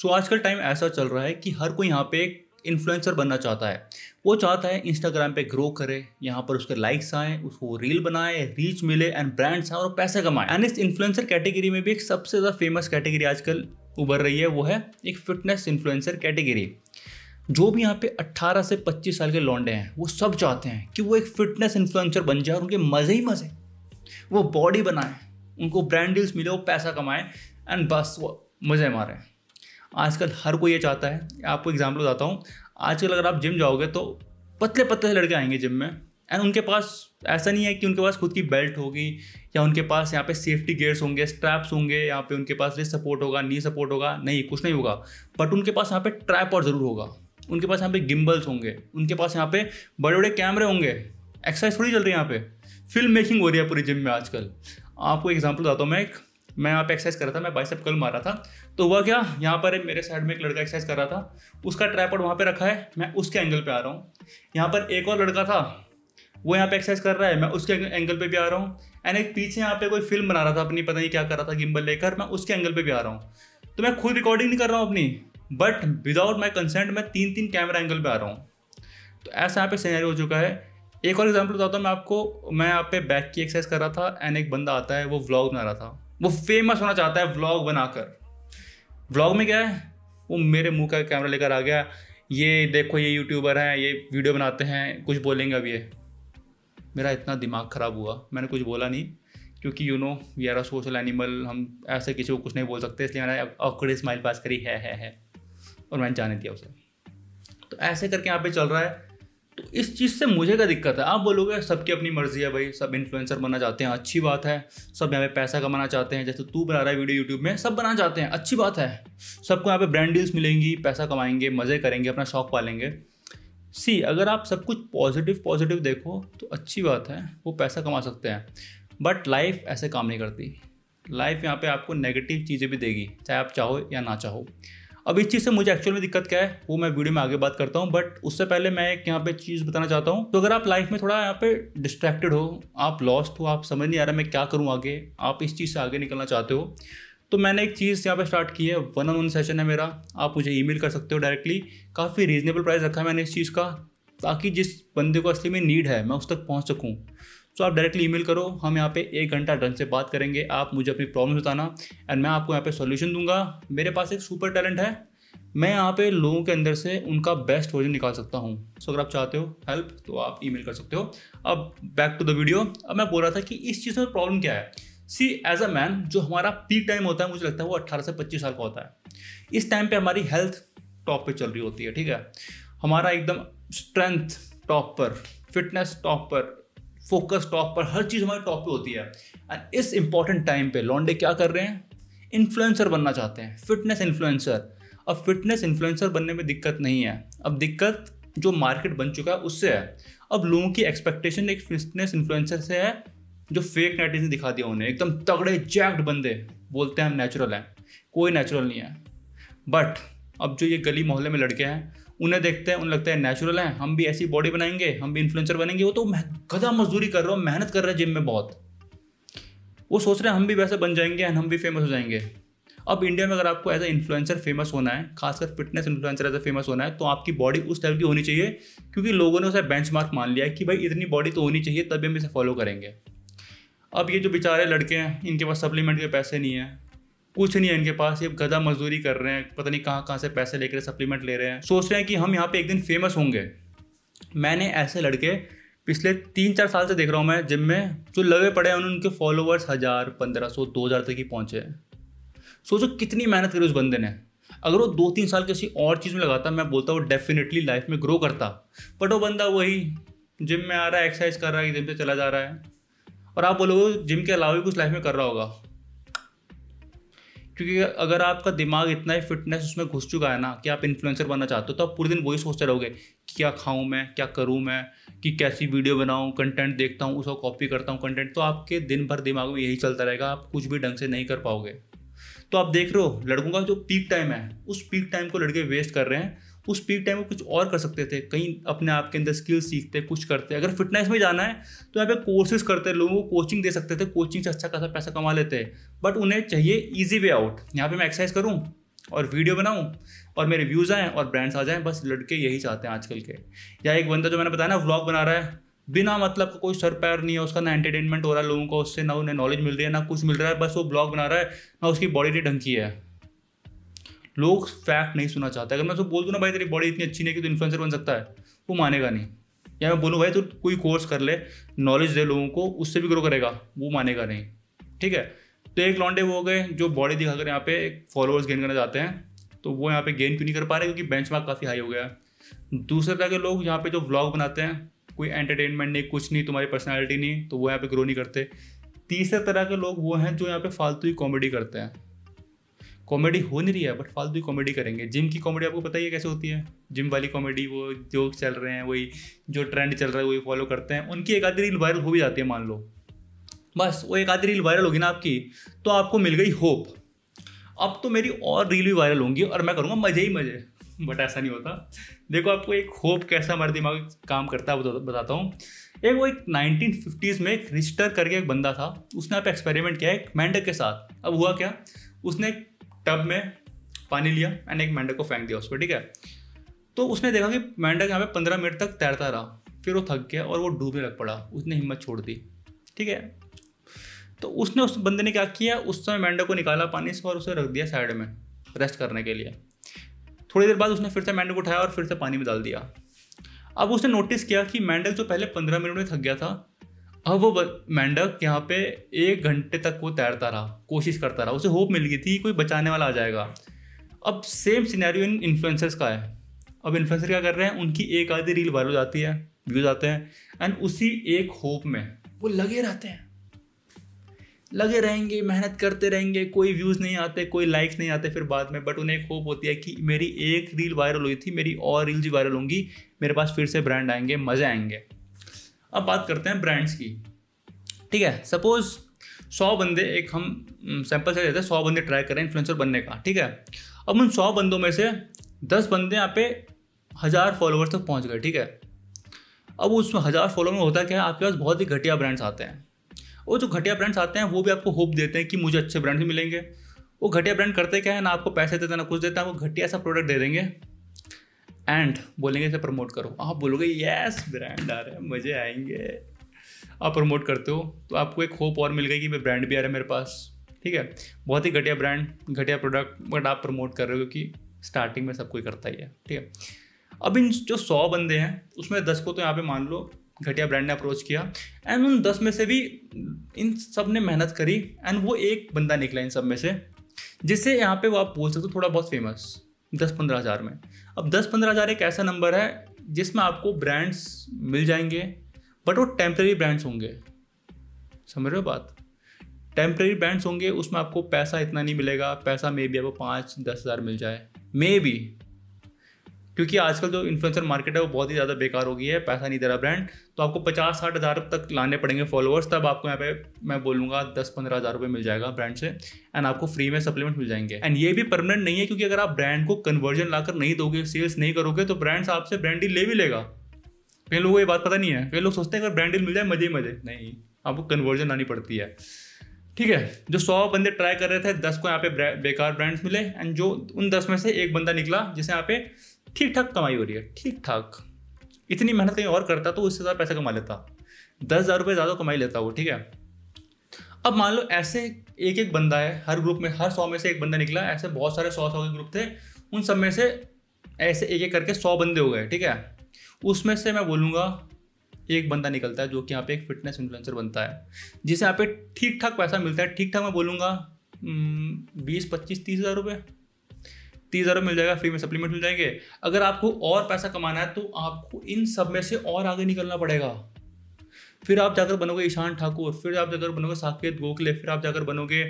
सो आजकल टाइम ऐसा चल रहा है कि हर कोई यहाँ पे एक इन्फ्लुएंसर बनना चाहता है। वो चाहता है इंस्टाग्राम पे ग्रो करे, यहाँ पर उसके लाइक्स आए, उसको रील बनाए, रीच मिले एंड ब्रांड्स आए और पैसे कमाए। एंड इस इन्फ्लुएंसर कैटेगरी में भी एक सबसे ज़्यादा फेमस कैटेगरी आजकल उभर रही है, वो है एक फिटनेस इन्फ्लुएंसर कैटेगरी। जो भी यहाँ पे 18 से 25 साल के लौंडे हैं वो सब चाहते हैं कि वो एक फिटनेस इन्फ्लुएंसर बन जाए और उनके मज़े ही मज़े, वो बॉडी बनाए, उनको ब्रांड डील्स मिले, वो पैसा कमाए एंड बस वो मज़े मारे। आजकल हर कोई ये चाहता है। आपको एग्जांपल बताता हूँ। आजकल अगर आप जिम जाओगे तो पतले पतले लड़के आएंगे जिम में एंड उनके पास ऐसा नहीं है कि उनके पास खुद की बेल्ट होगी या उनके पास यहाँ पे सेफ्टी गियर्स होंगे, स्ट्रैप्स होंगे, यहाँ पे उनके पास रिस्ट सपोर्ट होगा, नी सपोर्ट होगा, नहीं कुछ नहीं होगा। बट उनके पास यहाँ पे ट्राइपॉड ज़रूर होगा, उनके पास यहाँ पे गिम्बल्स होंगे, उनके पास यहाँ पे बड़े बड़े कैमरे होंगे। एक्सरसाइज थोड़ी चल रही है, यहाँ पे फिल्म मेकिंग हो रही है पूरी जिम में आजकल। आपको एग्जाम्पल बताता हूँ। मैं यहाँ पे एक्सरसाइज कर रहा था, मैं बाइसेप कर्ल मार रहा था। तो हुआ क्या, यहाँ पर मेरे साइड में एक लड़का एक्सरसाइज कर रहा था, उसका ट्राइपॉड वहाँ पे रखा है, मैं उसके एंगल पे आ रहा हूँ। यहाँ पर एक और लड़का था, वो यहाँ पे एक्सरसाइज कर रहा है, मैं उसके एंगल पे भी आ रहा हूँ। एंड एक पीछे यहाँ पे कोई फिल्म बना रहा था अपनी, पता नहीं क्या कर रहा था गिम्बल लेकर, मैं उसके एंगल पे भी आ रहा हूँ। तो मैं खुद रिकॉर्डिंग नहीं कर रहा हूँ अपनी, बट विदाउट माई कंसेंट मैं 3-3 कैमरा एंगल पे आ रहा हूँ। तो ऐसा यहाँ पे सिनेरियो हो चुका है। एक और एग्जाम्पल बताता हूँ मैं आपको। मैं यहाँ पे बैक की एक्सरसाइज कर रहा था एंड एक बंदा आता है, वो व्लॉग बना रहा था, वो फेमस होना चाहता है व्लॉग बनाकर। व्लॉग में क्या है, वो मेरे मुंह का कैमरा लेकर आ गया, ये देखो ये यूट्यूबर हैं, ये वीडियो बनाते हैं, कुछ बोलेंगे अब ये। मेरा इतना दिमाग ख़राब हुआ, मैंने कुछ बोला नहीं, क्योंकि you know we are a social animal, हम ऐसे किसी को कुछ नहीं बोल सकते। इसलिए मैंने ऑकवर्ड स्माइल पास करी है और मैंने जाने दिया उसे। तो ऐसे करके यहाँ पे चल रहा है। तो इस चीज़ से मुझे क्या दिक्कत है? आप बोलोगे सबकी अपनी मर्जी है भाई, सब इन्फ्लुएंसर बनना चाहते हैं, अच्छी बात है। सब यहाँ पे पैसा कमाना चाहते हैं, जैसे तू बना रहा है वीडियो यूट्यूब में, सब बनाना चाहते हैं, अच्छी बात है। सबको यहाँ पे ब्रांड डील्स मिलेंगी, पैसा कमाएंगे, मज़े करेंगे, अपना शौक पालेंगे। सी, अगर आप सब कुछ पॉजिटिव देखो तो अच्छी बात है, वो पैसा कमा सकते हैं। बट लाइफ ऐसे काम नहीं करती। लाइफ यहाँ पे आपको नेगेटिव चीज़ें भी देगी, चाहे आप चाहो या ना चाहो। अब इस चीज़ से मुझे एक्चुअल में दिक्कत क्या है वो मैं वीडियो में आगे बात करता हूँ, बट उससे पहले मैं एक यहाँ पे चीज़ बताना चाहता हूँ। तो अगर आप लाइफ में थोड़ा यहाँ पे डिस्ट्रैक्टेड हो, आप लॉस्ट हो, आप समझ नहीं आ रहा मैं क्या करूँ आगे, आप इस चीज़ से आगे निकलना चाहते हो, तो मैंने एक चीज़ यहाँ पे स्टार्ट की है। 1-on-1 सेशन है मेरा, आप मुझे ईमेल कर सकते हो डायरेक्टली। काफ़ी रीजनेबल प्राइस रखा है मैंने इस चीज़ का, ताकि जिस बंदे को असली में नीड है मैं उस तक पहुँच सकूँ। तो आप डायरेक्टली ईमेल करो, हम यहाँ पे 1 घंटा ढंग से बात करेंगे। आप मुझे अपनी प्रॉब्लम बताना एंड मैं आपको यहाँ पे सॉल्यूशन दूंगा। मेरे पास एक सुपर टैलेंट है, मैं यहाँ पे लोगों के अंदर से उनका बेस्ट वर्जन निकाल सकता हूँ। सो अगर आप चाहते हो हेल्प तो आप ईमेल कर सकते हो। अब बैक टू द वीडियो। अब मैं बोल रहा था कि इस चीज़ में प्रॉब्लम क्या है। सी, एज अ मैन, जो हमारा पीक टाइम होता है मुझे लगता है वो 18 से 25 साल का होता है। इस टाइम पे हमारी हेल्थ टॉप पे चल रही होती है, ठीक है, हमारा एकदम स्ट्रेंथ टॉप पर, फिटनेस टॉप पर, फोकस टॉप पर, हर चीज़ हमारे टॉप पे होती है। एंड इस इंपॉर्टेंट टाइम पे लौंडे क्या कर रहे हैं, इन्फ्लुएंसर बनना चाहते हैं, फिटनेस इन्फ्लुएंसर। अब फिटनेस इन्फ्लुएंसर बनने में दिक्कत नहीं है, अब दिक्कत जो मार्केट बन चुका है उससे है। अब लोगों की एक्सपेक्टेशन एक फिटनेस इन्फ्लुएंसर से है जो फेक नेटिजन दिखा दिया उन्हें, एकदम तगड़े जैक्ड बंदे बोलते हैं हम नेचुरल हैं, कोई नेचुरल नहीं है। बट अब जो ये गली मोहल्ले में लड़के हैं उन्हें देखते हैं, उन्हें लगता है नेचुरल हैं, हम भी ऐसी बॉडी बनाएंगे, हम भी इन्फ्लुएंसर बनेंगे। वो तो गधा मजदूरी कर रहे हो, मेहनत कर रहे हैं जिम में बहुत, वो सोच रहे हैं हम भी वैसे बन जाएंगे एंड हम भी फेमस हो जाएंगे। अब इंडिया में अगर आपको एज ए इन्फ्लुएंसर फेमस होना है, खासकर fitness influencer as a famous होना है, तो आपकी बॉडी उस टाइप की होनी चाहिए, क्योंकि लोगों ने उसे बेंचमार्क मान लिया है कि भाई इतनी बॉडी तो होनी चाहिए तभी हम इसे फॉलो करेंगे। अब ये जो बेचारे लड़के हैं, इनके पास सप्लीमेंट के पैसे नहीं है, कुछ नहीं है इनके पास, ये गधा मजदूरी कर रहे हैं, पता नहीं कहाँ से पैसे लेकर सप्लीमेंट ले रहे हैं, सोच रहे हैं कि हम यहाँ पे एक दिन फेमस होंगे। मैंने ऐसे लड़के पिछले 3-4 साल से देख रहा हूँ मैं जिम में, जो लगे पड़े हैं, उनके फॉलोवर्स 1000, 1500, 2000 तक ही पहुँचे हैं। सोचो कितनी मेहनत करी उस बंदे ने। अगर वो 2-3 साल किसी और चीज़ में लगाता, मैं बोलता वो डेफिनेटली लाइफ में ग्रो करता। बट वो बंदा वही जिम में आ रहा है, एक्सरसाइज कर रहा है, जिम से चला जा रहा है। और आप बोलोगे जिम के अलावा भी कुछ लाइफ में कर रहा होगा, क्योंकि अगर आपका दिमाग इतना ही फिटनेस उसमें घुस चुका है ना कि आप इन्फ्लुएंसर बनना चाहते हो, तो आप पूरे दिन वही सोचते रहोगे कि क्या खाऊं मैं, क्या करूं मैं, कि कैसी वीडियो बनाऊं, कंटेंट देखता हूं, उसको कॉपी करता हूं कंटेंट। तो आपके दिन भर दिमाग में यही चलता रहेगा, आप कुछ भी ढंग से नहीं कर पाओगे। तो आप देख रहे हो लड़कों का जो पीक टाइम है, उस पीक टाइम को लड़के वेस्ट कर रहे हैं। उस पीक टाइम में कुछ और कर सकते थे, कहीं अपने आप के अंदर स्किल सीखते, कुछ करते। अगर फिटनेस में जाना है तो यहाँ पे कोर्सेज करते, लोगों को कोचिंग दे सकते थे, कोचिंग से अच्छा खासा पैसा कमा लेते। बट उन्हें चाहिए ईजी वे आउट। यहाँ पे मैं एक्सरसाइज करूँ, और वीडियो बनाऊं और मेरे व्यूज़ आएँ और ब्रांड्स आ जाएँ, बस लड़के यही चाहते हैं आजकल के। या एक बंदा जो मैंने बताया ना व्लॉग बना रहा है, बिना मतलब का कोई सर पैर नहीं है उसका, ना एंटरटेनमेंट हो रहा है लोगों को उससे, ना उन्हें नॉलेज मिल रही है, ना कुछ मिल रहा है, बस वो ब्लॉग बना रहा है, ना उसकी बॉडी इतनी ढंग की है। लोग फैक्ट नहीं सुनना चाहते। अगर मैं तो बोल दूँ ना भाई तेरी बॉडी इतनी अच्छी नहीं कि तू इन्फ्लुएंसर बन सकता है, वो मानेगा नहीं। या मैं बोलूँ भाई तू कोई कोर्स कर ले, नॉलेज दे लोगों को, उससे भी ग्रो करेगा, वो मानेगा नहीं। ठीक है, तो एक लौंडे वो हो गए जो बॉडी दिखाकर यहाँ पे फॉलोअर्स गेन करना चाहते हैं, तो वो यहाँ पे गेन क्यों नहीं कर पा रहे, क्योंकि बेंचमार्क काफ़ी हाई हो गया है। दूसरे तरह के लोग यहाँ पे जो व्लॉग बनाते हैं, कोई एंटरटेनमेंट नहीं, कुछ नहीं, तुम्हारी पर्सनैलिटी नहीं, तो वो यहाँ पे ग्रो नहीं करते। तीसरे तरह के लोग वो हैं जो यहाँ पे फालतू ही कॉमेडी करते हैं। कॉमेडी हो नहीं रही है बट फालतू ही कॉमेडी करेंगे। जिम की कॉमेडी आपको पता ही है कैसे होती है, जिम वाली कॉमेडी, वो जोक चल रहे हैं, वही जो ट्रेंड चल रहा है वही फॉलो करते हैं। उनकी एक आधी रील वायरल हो भी जाती है, मान लो बस वो एक आधी रील वायरल होगी ना आपकी, तो आपको मिल गई होप, अब तो मेरी और रील भी वायरल होंगी और मैं करूँगा मजे ही मजे। बट ऐसा नहीं होता। देखो आपको एक होप कैसा हमारे दिमाग में काम करता है बताता हूँ। एक 1950s में एक रिस्टर करके एक बंदा था, उसने आप एक्सपेरिमेंट किया एक मेंढक के साथ। अब हुआ क्या, उसने एक टब में पानी लिया एंड एक मेंढक को फेंक दिया उस पर। ठीक है, तो उसने देखा कि मेंढक यहाँ पे 15 मिनट तक तैरता रहा, फिर वो थक गया और वो डूबने लग पड़ा, उसने हिम्मत छोड़ दी। ठीक है, तो उसने उस बंदे ने क्या किया, उस समय मेंढक को निकाला पानी से और उसे रख दिया साइड में रेस्ट करने के लिए। थोड़ी देर बाद उसने फिर से मेंढक को उठाया और फिर से पानी में डाल दिया। अब उसने नोटिस किया कि मेंढक जो पहले 15 मिनट में थक गया था, अब वो मेंढक यहाँ पे 1 घंटे तक वो तैरता रहा, कोशिश करता रहा, उसे होप मिल गई थी कोई बचाने वाला आ जाएगा। अब सेम सिनेरियो इन इन्फ्लुएंसर्स का है। अब इन्फ्लुएंसर क्या कर रहे हैं, उनकी एक आधी रील वायरल हो जाती है, व्यूज आते हैं, एंड उसी एक होप में वो लगे रहते हैं, लगे रहेंगे, मेहनत करते रहेंगे, कोई व्यूज़ नहीं आते, कोई लाइक्स नहीं आते फिर बाद में, बट उन्हें एक होप होती है कि मेरी एक रील वायरल हुई थी, मेरी और रील्स वायरल होंगी, मेरे पास फिर से ब्रांड आएंगे, मज़े आएंगे। अब बात करते हैं ब्रांड्स की। ठीक है, सपोज 100 बंदे, एक हम सैंपल से देते हैं, 100 बंदे ट्राई करें इन्फ्लुएंसर बनने का। ठीक है, अब उन 100 बंदों में से 10 बंदे यहाँ पे 1000 फॉलोवर्स तक पहुँच गए। ठीक है, अब उसमें 1000 फॉलोवर में होता क्या है, आपके पास बहुत ही घटिया ब्रांड्स आते हैं। वो जो घटिया ब्रांड्स आते हैं वो भी आपको होप देते हैं कि मुझे अच्छे ब्रांड भी मिलेंगे। वो घटिया ब्रांड करते क्या है, ना आपको पैसे देते ना कुछ देते हैं, आपको घटिया सा प्रोडक्ट दे देंगे एंड बोलेंगे इसे प्रमोट करो। आप बोलोगे यस ब्रांड आ रहा है, मज़े आएंगे, आप प्रमोट करते हो, तो आपको एक होप और मिल गई कि मैं ब्रांड भी आ रहा है मेरे पास। ठीक है, बहुत ही घटिया ब्रांड, घटिया प्रोडक्ट, बट आप प्रमोट कर रहे हो क्योंकि स्टार्टिंग में सब कोई करता ही है। ठीक है, अब इन जो 100 बंदे हैं उसमें 10 को तो यहाँ पे मान लो घटिया ब्रांड ने अप्रोच किया, एंड उन 10 में से भी इन सब ने मेहनत करी, एंड वो एक बंदा निकला इन सब में से जिससे यहाँ पे वो आप बोल सकते हो थोड़ा बहुत फेमस, 10-15 हज़ार में। अब 10-15 हज़ार एक ऐसा नंबर है जिसमें आपको ब्रांड्स मिल जाएंगे, बट वो टेम्प्रेरी ब्रांड्स होंगे। समझ रहे हो बात, टेम्प्रेरी ब्रांड्स होंगे, उसमें आपको पैसा इतना नहीं मिलेगा, पैसा मे बी आपको 5-10 हज़ार मिल जाए मे बी, क्योंकि आजकल जो इन्फ्लुएंसर मार्केट है वो बहुत ही ज़्यादा बेकार हो गई है, पैसा नहीं दे रहा ब्रांड, तो आपको 50-60 हज़ार तक लाने पड़ेंगे फॉलोअर्स, तब आपको यहाँ पे मैं बोलूँगा 10-15 हज़ार रुपये मिल जाएगा ब्रांड से, एंड आपको फ्री में सप्लीमेंट मिल जाएंगे। एंड ये भी परमानेंट नहीं है, क्योंकि अगर आप ब्रांड को कन्वर्जन लाकर नहीं दोगे, सेल्स नहीं करोगे, तो ब्रांड्स आपसे ब्रांड डील ले भी लेगा। कई लोगों को ये बात पता नहीं है, कई लोग सोचते हैं अगर ब्रांड डील मिल जाए मजे ही मजे, नहीं, आपको कन्वर्जन लानी पड़ती है। ठीक है, जो 100 बंदे ट्राई कर रहे थे, 10 को यहाँ पे बेकार ब्रांड्स मिले, एंड जो उन 10 में से एक बंदा निकला जिसे यहाँ पे ठीक ठाक कमाई हो रही है, ठीक ठाक, इतनी मेहनत कहीं और करता तो उससे ज़्यादा पैसा कमा लेता, 10,000 रुपये ज़्यादा कमाई लेता वो। ठीक है, अब मान लो ऐसे एक बंदा है हर ग्रुप में, हर 100 में से एक बंदा निकला, ऐसे बहुत सारे 100 के ग्रुप थे, उन सब में से ऐसे एक करके 100 बंदे हो गए। ठीक है, उसमें से मैं बोलूँगा एक बंदा निकलता है जो कि यहाँ पे एक फिटनेस इन्फ्लुएंसर बनता है, जिसे यहाँ पे ठीक ठाक पैसा मिलता है। ठीक ठाक मैं बोलूँगा 20-25-30 हज़ार रुपये, 30 हज़ार मिल जाएगा, फ्री में सप्लीमेंट मिल जाएंगे। अगर आपको और पैसा कमाना है तो आपको इन सब में से और आगे निकलना पड़ेगा, फिर आप जाकर बनोगे ईशान ठाकुर, फिर आप जाकर बनोगे साकेत गोखले, फिर आप जाकर बनोगे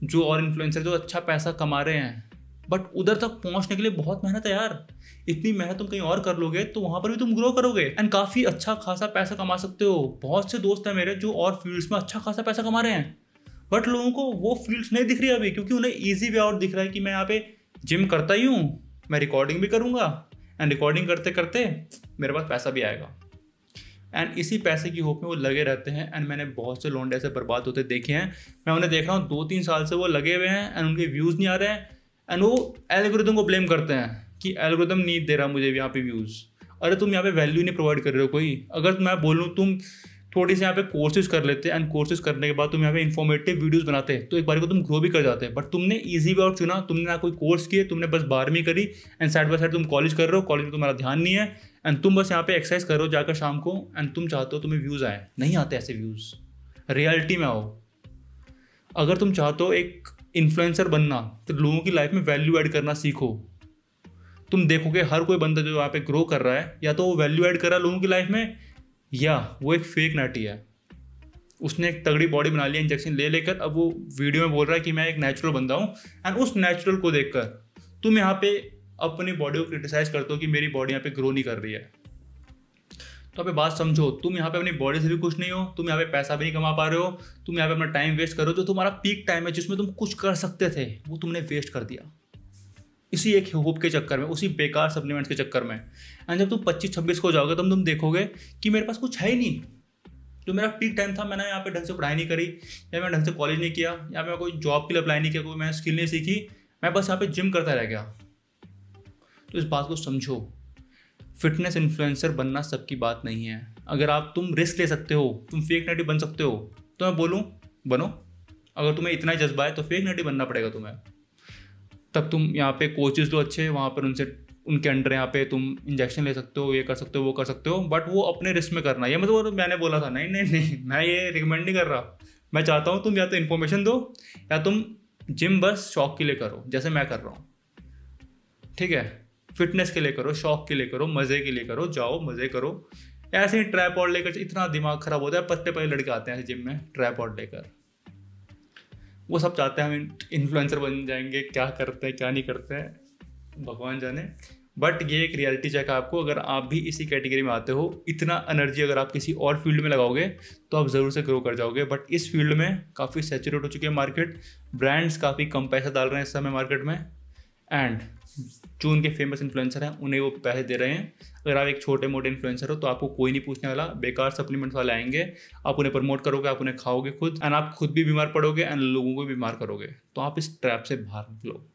जो और इन्फ्लुएंसर जो अच्छा पैसा कमा रहे हैं। बट उधर तक पहुंचने के लिए बहुत मेहनत है यार, इतनी मेहनत तुम कहीं और कर लोगे तो वहां पर भी तुम ग्रो करोगे एंड काफ़ी अच्छा खासा पैसा कमा सकते हो। बहुत से दोस्त हैं मेरे जो और फील्ड्स में अच्छा खासा पैसा कमा रहे हैं, बट लोगों को वो फील्ड्स नहीं दिख रही अभी, क्योंकि उन्हें ईजी वे आउट दिख रहा है कि मैं यहाँ पे जिम करता ही हूँ, मैं रिकॉर्डिंग भी करूँगा एंड रिकॉर्डिंग करते करते मेरे पास पैसा भी आएगा, एंड इसी पैसे की होप में वो लगे रहते हैं। एंड मैंने बहुत से लौंडे ऐसे बर्बाद होते देखे हैं, मैं उन्हें देख रहा हूँ 2-3 साल से वो लगे हुए हैं एंड उनके व्यूज़ नहीं आ रहे हैं, एंड वो एल्गोरिदम को ब्लेम करते हैं कि एल्गोरिदम नहीं दे रहा मुझे यहाँ पे व्यूज़। अरे तुम यहाँ पे वैल्यू नहीं प्रोवाइड कर रहे हो कोई। अगर मैं बोलूँ तुम थोड़ी सी यहाँ पे कोर्सेज कर लेते एंड कोर्सेज करने के बाद तुम यहाँ पे इन्फॉर्मेटिव वीडियोस बनाते तो एक बार को तुम ग्रो भी कर जाते। बट तुमने इजी वे आउट चुना, तुमने ना कोई कोर्स किए, तुमने बस 12वीं करी एंड साइड बाय साइड तुम कॉलेज कर रहे हो, कॉलेज में तुम्हारा ध्यान नहीं है एंड तुम बस यहाँ पे एक्सरसाइज करो जाकर शाम को एंड तुम चाहते हो तुम्हें व्यूज़ आए। नहीं आते ऐसे व्यूज़। रियलिटी में आओ। अगर तुम चाहते हो एक इन्फ्लुएंसर बनना तो लोगों की लाइफ में वैल्यू ऐड करना सीखो। तुम देखोगे हर कोई बंदा जो यहाँ पे ग्रो कर रहा है या तो वो वैल्यू ऐड कर रहा है लोगों की लाइफ में, या वो एक फेक नाटी है। उसने एक तगड़ी बॉडी बना लिया इंजेक्शन ले लेकर, अब वो वीडियो में बोल रहा है कि मैं एक नेचुरल बंदा हूँ एंड उस नेचुरल को देखकर तुम यहाँ पे अपनी बॉडी को क्रिटिसाइज करते हो कि मेरी बॉडी यहाँ पे ग्रो नहीं कर रही है। तो आप बात समझो, तुम यहाँ पे अपनी बॉडी से भी खुश नहीं हो, तुम यहाँ पे पैसा भी नहीं कमा पा रहे हो, तुम यहाँ पे अपना टाइम वेस्ट करो। जो तुम्हारा पीक टाइम है जिसमें तुम कुछ कर सकते थे वो तुमने वेस्ट कर दिया इसी एक होप के चक्कर में, उसी बेकार सप्लीमेंट्स के चक्कर में। एंड जब तुम 25-26 को जाओगे तुम देखोगे कि मेरे पास कुछ है ही नहीं। जो मेरा पीक टाइम था, मैंने यहाँ पे ढंग से पढ़ाई नहीं करी, या मैं ढंग से कॉलेज नहीं किया, या मैं कोई जॉब के लिए अप्लाई नहीं किया, कोई मैं स्किल नहीं सीखी, मैं बस यहाँ पे जिम करता रह गया। तो इस बात को समझो, फिटनेस इन्फ्लुएंसर बनना सबकी बात नहीं है। अगर तुम रिस्क ले सकते हो, तुम फेक नटी बन सकते हो, तो मैं बोलूँ बनो। अगर तुम्हें इतना ही जज्बा है तो फेक नटी बनना पड़ेगा तुम्हें। तब तुम यहाँ पे कोचेज लो अच्छे, वहाँ पर उनके अंडर यहाँ पे तुम इंजेक्शन ले सकते हो, ये कर सकते हो, वो कर सकते हो, बट वो अपने रिस्क में करना। ये मतलब मैंने बोला था, नहीं नहीं नहीं, मैं ये रिकमेंड नहीं कर रहा। मैं चाहता हूँ तुम या तो इन्फॉर्मेशन दो या तुम जिम बस शौक के लिए करो जैसे मैं कर रहा हूँ। ठीक है, फिटनेस के लिए करो, शौक के लिए करो, मज़े के लिए करो, जाओ मज़े करो। ऐसे ही ट्राइपॉड लेकर इतना दिमाग खराब होता है। पतले पतले लड़के आते हैं जिम में ट्राइपॉड लेकर, वो सब चाहते हैं हम इन्फ्लुएंसर बन जाएंगे। क्या करते हैं क्या नहीं करते हैं भगवान जाने। बट ये एक रियलिटी चेक है आपको। अगर आप भी इसी कैटेगरी में आते हो, इतना एनर्जी अगर आप किसी और फील्ड में लगाओगे तो आप ज़रूर से ग्रो कर जाओगे। बट इस फील्ड में काफ़ी सैचुरेट हो चुकी है मार्केट, ब्रांड्स काफ़ी कम पैसा डाल रहे हैं इस समय मार्केट में, एंड जो उनके फेमस इन्फ्लुएंसर हैं उन्हें वो पैसे दे रहे हैं। अगर आप एक छोटे मोटे इन्फ्लुएंसर हो तो आपको कोई नहीं पूछने वाला। बेकार सप्लीमेंट्स वाले आएंगे, आप उन्हें प्रमोट करोगे, आप उन्हें खाओगे खुद, एंड आप खुद भी बीमार पड़ोगे एंड लोगों को भी बीमार करोगे। तो आप इस ट्रैप से बाहर निकलो।